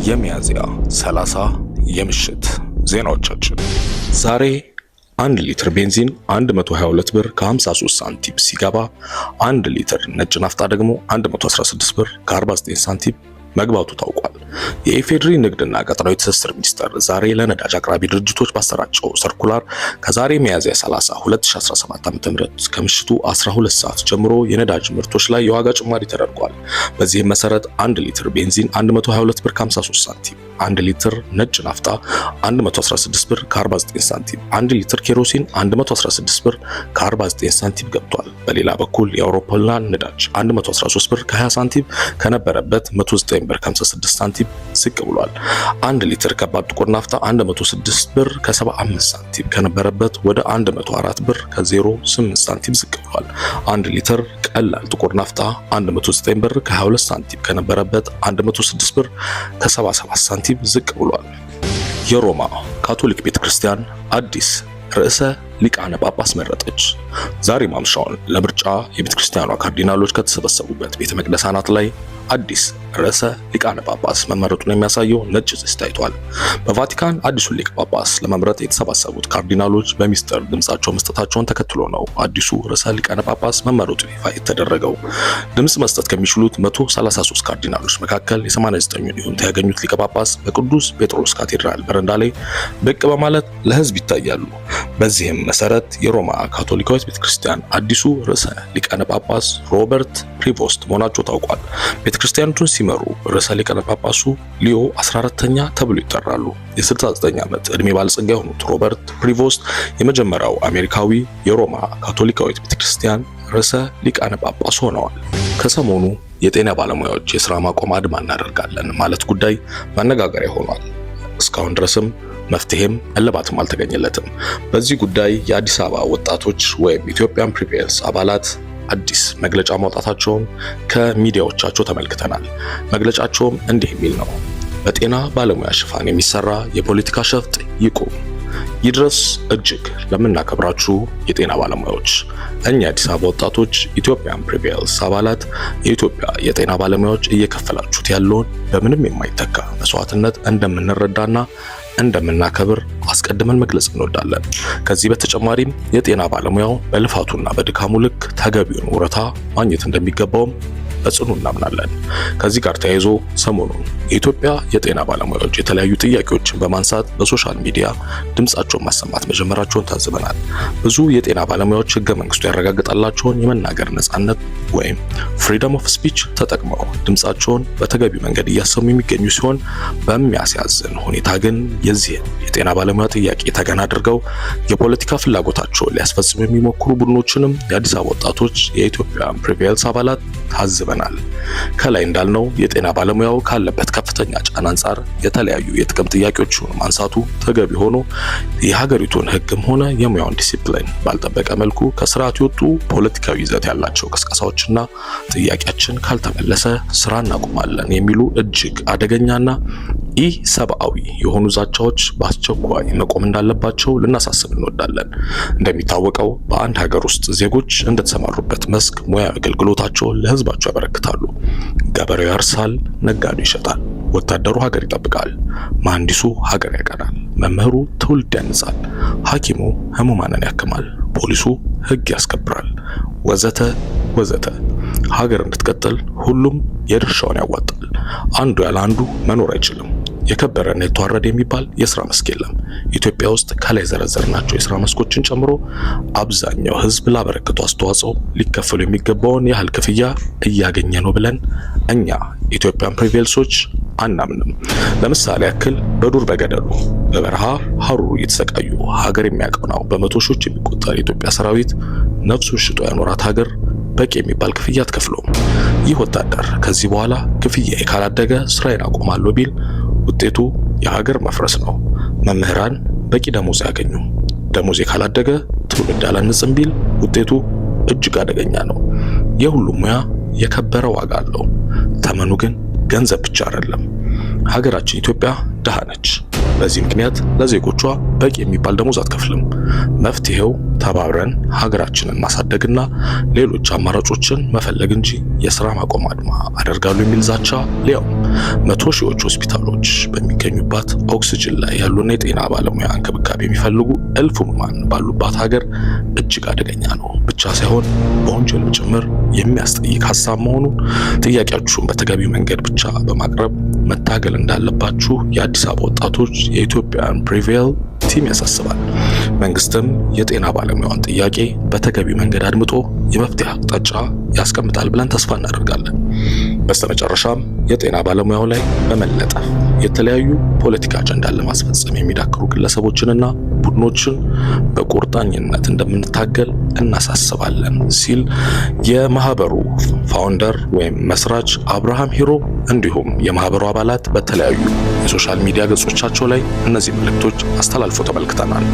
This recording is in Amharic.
የሚያዝያ 30 የምሽት ዜናዎቻችን ዛሬ 1 ሊትር ቤንዚን 122 ብር ከ53 ሳንቲም ሲገባ 1 ሊትር ነጭ ናፍጣ ደግሞ 116 ብር ከ49 ሳንቲም መግባቱ ታውቋል። የኢፌድሪ ንግድና ቀጠናዊ ትስስር ሚኒስቴር ዛሬ ለነዳጅ አቅራቢ ድርጅቶች ባሰራጨው ሰርኩላር ከዛሬ ሚያዝያ 30 2017 ዓ.ም ከምሽቱ 12 ሰዓት ጀምሮ የነዳጅ ምርቶች ላይ የዋጋ ጭማሪ ተደርጓል። በዚህም መሰረት 1 ሊትር ቤንዚን 122 ብር ከ53 ሳንቲም፣ 1 ሊትር ነጭ ናፍጣ 116 ብር ከ49 ሳንቲም፣ 1 ሊትር ኬሮሲን 116 ብር ከ49 ሳንቲም ገብቷል። በሌላ በኩል የአውሮፕላን ነዳጅ 113 ብር ከ20 ሳንቲም ከነበረበት 109 ብር ከ56 ሳንቲም ዝቅ ብሏል። 1 ሊትር ከባድ ጥቁር ናፍጣ 106 ብር ከ75 ሳንቲም ከነበረበት ወደ 104 ብር ከ08 ሳንቲም ዝቅ ብሏል። 1 ሊትር ቀላል ጥቁር ናፍጣ 109 ብር ከ22 ሳንቲም ከነበረበት 106 ብር ከ77 ሳንቲም ዝቅ ብሏል። የሮማ ካቶሊክ ቤተክርስቲያን አዲስ ርዕሰ ሊቃነ ጳጳስ መረጠች። ዛሬ ማምሻውን ለምርጫ የቤተክርስቲያኗ ካርዲናሎች ከተሰበሰቡበት ቤተ መቅደስ አናት ላይ አዲስ ርዕሰ ሊቃነ ጳጳስ መመረጡን የሚያሳየው ነጭ ጭስ ታይቷል። በቫቲካን አዲሱን ሊቀ ጳጳስ ለመምረጥ የተሰባሰቡት ካርዲናሎች በሚስጥር ድምጻቸው መስጠታቸውን ተከትሎ ነው አዲሱ ርዕሰ ሊቃነ ጳጳስ መመረጡ ይፋ የተደረገው። ድምጽ መስጠት ከሚችሉት 133 ካርዲናሎች መካከል የ89ኙን ይሁንታ ያገኙት ሊቀ ጳጳስ በቅዱስ ጴጥሮስ ካቴድራል በረንዳ ላይ ብቅ በማለት ለሕዝብ ይታያሉ። በዚህም መሰረት የሮማ ካቶሊካዊት ቤተክርስቲያን አዲሱ ርዕሰ ሊቃነ ጳጳስ ሮበርት ፕሪቮስት መሆናቸው ታውቋል። ቤተክርስቲያኑን ሲመሩ ርዕሰ ሊቃነ ጳጳሱ ሊዮ 14ኛ ተብሎ ይጠራሉ። የ69 ዓመት ዕድሜ ባለጸጋ የሆኑት ሮበርት ፕሪቮስት የመጀመሪያው አሜሪካዊ የሮማ ካቶሊካዊት ቤተክርስቲያን ርዕሰ ሊቃነ ጳጳስ ሆነዋል። ከሰሞኑ የጤና ባለሙያዎች የሥራ ማቆም አድማ እናደርጋለን ማለት ጉዳይ መነጋገሪያ ሆኗል። እስካሁን ድረስም መፍትሄም እልባትም አልተገኘለትም። በዚህ ጉዳይ የአዲስ አበባ ወጣቶች ወይም ኢትዮጵያን ፕሪፔርስ አባላት አዲስ መግለጫ ማውጣታቸውን ከሚዲያዎቻቸው ተመልክተናል። መግለጫቸውም እንዲህ የሚል ነው። በጤና ባለሙያ ሽፋን የሚሰራ የፖለቲካ ሸፍጥ ይቁም። ይድረስ እጅግ ለምናከብራችሁ የጤና ባለሙያዎች፣ እኛ የአዲስ አበባ ወጣቶች ኢትዮጵያን ፕሪፔርስ አባላት የኢትዮጵያ የጤና ባለሙያዎች እየከፈላችሁት ያለውን በምንም የማይተካ መስዋዕትነት እንደምንረዳና እንደምናከብር አስቀድመን መግለጽ እንወዳለን። ከዚህ በተጨማሪም የጤና ባለሙያው በልፋቱና በድካሙ ልክ ተገቢውን ውረታ ማግኘት እንደሚገባውም በጽኑ እናምናለን። ከዚህ ጋር ተያይዞ ሰሞኑን የኢትዮጵያ የጤና ባለሙያዎች የተለያዩ ጥያቄዎችን በማንሳት በሶሻል ሚዲያ ድምጻቸውን ማሰማት መጀመራቸውን ታዝበናል። ብዙ የጤና ባለሙያዎች ሕገ መንግስቱ ያረጋግጣላቸውን የመናገር ነጻነት ወይም ፍሪደም ኦፍ ስፒች ተጠቅመው ድምጻቸውን በተገቢው መንገድ እያሰሙ የሚገኙ ሲሆን በሚያሳዝን ሁኔታ ግን የዚህን የጤና ባለሙያ ጥያቄ ተገን አድርገው የፖለቲካ ፍላጎታቸውን ሊያስፈጽሙ የሚሞክሩ ቡድኖችንም የአዲስ አበባ ወጣቶች የኢትዮጵያን ፕሪፔርስ አባላት ታዝበናል። ከላይ እንዳልነው የጤና ባለሙያው ካለበት ከፍተኛ ጫና አንጻር የተለያዩ የጥቅም ጥያቄዎችን ማንሳቱ ተገቢ ሆኖ የሀገሪቱን ሕግም ሆነ የሙያውን ዲሲፕሊን ባልጠበቀ መልኩ ከስርዓት የወጡ ፖለቲካዊ ይዘት ያላቸው ቅስቀሳዎችና ጥያቄያችን ካልተመለሰ ስራ እናቆማለን የሚሉ እጅግ አደገኛና ኢሰብአዊ የሆኑ ዛቻዎች በአስቸኳይ መቆም እንዳለባቸው ልናሳስብ እንወዳለን። እንደሚታወቀው በአንድ ሀገር ውስጥ ዜጎች እንደተሰማሩበት መስክ ሙያዊ አገልግሎታቸውን ለህዝባቸው ያበረክታሉ። ገበሬው ያርሳል፣ ነጋዴው ይሸጣል፣ ወታደሩ ሀገር ይጠብቃል፣ መሐንዲሱ ሀገር ያቀናል፣ መምህሩ ትውልድ ያንጻል፣ ሐኪሙ ህሙማንን ያክማል፣ ፖሊሱ ህግ ያስከብራል፣ ወዘተ ወዘተ። ሀገር እንድትቀጥል ሁሉም የድርሻውን ያዋጣል። አንዱ ያለ አንዱ መኖር አይችልም። የከበረና የተዋረደ የሚባል የሥራ መስክ የለም። ኢትዮጵያ ውስጥ ከላይ ዘረዘርናቸው የሥራ መስኮችን ጨምሮ አብዛኛው ህዝብ ላበረከቱ አስተዋጽኦ ሊከፈሉ የሚገባውን ያህል ክፍያ እያገኘ ነው ብለን እኛ ኢትዮጵያን ፕሪፔርሶች አናምንም። ለምሳሌ ያክል በዱር በገደሉ በበረሃ ሀሩሩ እየተሰቃዩ ሀገር የሚያቀናው በመቶ ሺዎች የሚቆጠር የኢትዮጵያ ሰራዊት ነፍሱን ሽጦ ያኖራት ሀገር በቂ የሚባል ክፍያ አትከፍለውም። ይህ ወታደር ከዚህ በኋላ ክፍያ ካላደገ ስራዬን አቆማለሁ ቢል ውጤቱ የሀገር መፍረስ ነው። መምህራን በቂ ደሞዝ ያገኙ፣ ደሞዝ ካላደገ ትውልድ አላንጽም ቢል ውጤቱ እጅግ አደገኛ ነው። የሁሉም ሙያ የከበረ ዋጋ አለው። ተመኑ ግን ገንዘብ ብቻ አይደለም። ሀገራችን ኢትዮጵያ ድሃ ነች። በዚህ ምክንያት ለዜጎቿ በቂ የሚባል ደሞዝ አትከፍልም። መፍትሄው ተባብረን ሀገራችንን ማሳደግና ሌሎች አማራጮችን መፈለግ እንጂ የሥራ ማቆም አድማ አደርጋለሁ የሚል ዛቻ ሊያውም 100 ሺዎች ሆስፒታሎች በሚገኙባት ኦክሲጅን ላይ ያሉና የጤና ባለሙያ እንክብካቤ የሚፈልጉ እልፍ ሕሙማን ባሉባት ሀገር እጅግ አደገኛ ነው ብቻ ሳይሆን በወንጀል ጭምር የሚያስጠይቅ ሐሳብ መሆኑን ጥያቄያችሁን በተገቢው መንገድ ብቻ በማቅረብ መታገል እንዳለባችሁ የአዲስ አበባ ወጣቶች የኢትዮጵያን ፕሪቬል ቲም ያሳስባል። መንግስትም የጤና ባለሙያውን ጥያቄ በተገቢው መንገድ አድምጦ የመፍትሄ አቅጣጫ ያስቀምጣል ብለን ተስፋ እናደርጋለን። በስተመጨረሻም የጤና ባለሙያው ላይ በመለጠፍ የተለያዩ ፖለቲካ አጀንዳን ለማስፈጸም የሚዳክሩ ግለሰቦችንና ቡድኖችን በቁርጠኝነት እንደምንታገል እናሳስባለን ሲል የማህበሩ ፋውንደር ወይም መስራች አብርሃም ሂሮ እንዲሁም የማህበሩ አባላት በተለያዩ የሶሻል ሚዲያ ገጾቻቸው ላይ እነዚህ መልእክቶች አስተላልፈው ተመልክተናል።